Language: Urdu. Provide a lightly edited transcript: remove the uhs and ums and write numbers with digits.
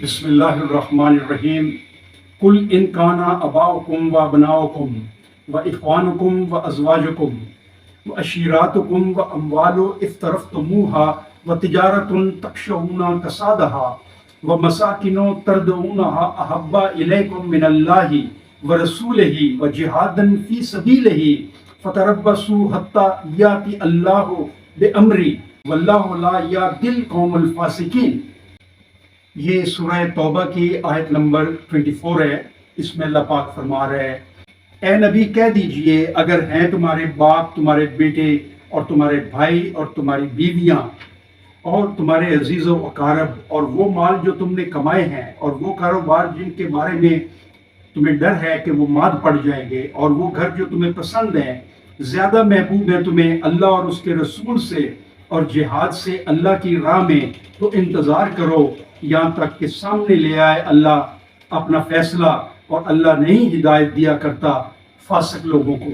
بسم اللہ الرحمن الرحیم قل ان کان آباؤکم و ابناؤکم و اخوانکم و ازواجکم و عشیراتکم و اموال افترفتموها و تجارت تخشون کسادها و مساکن ترضونها احب الیکم من اللہ و رسولہ و جہاد فی سبیلہ فتربصوا حتی یاتی اللہ بامرہ واللہ لا یہدی القوم الفاسقین۔ یہ سورہ توبہ کی آیت نمبر 24 ہے۔ اس میں اللہ پاک فرما رہے ہیں، اے نبی کہہ دیجئے اگر ہیں تمہارے باپ، تمہارے بیٹے اور تمہارے بھائی اور تمہاری بیویاں اور تمہارے عزیز و اقارب اور وہ مال جو تم نے کمائے ہیں اور وہ کاروبار جن کے بارے میں تمہیں ڈر ہے کہ وہ ماد پڑ جائیں گے اور وہ گھر جو تمہیں پسند ہیں، زیادہ محبوب ہے تمہیں اللہ اور اس کے رسول سے اور جہاد سے اللہ کی راہ میں، تو انتظار کرو یہاں تک کہ سامنے لے آئے اللہ اپنا فیصلہ، اور اللہ نہیں ہدایت دیا کرتا فاسق لوگوں کو۔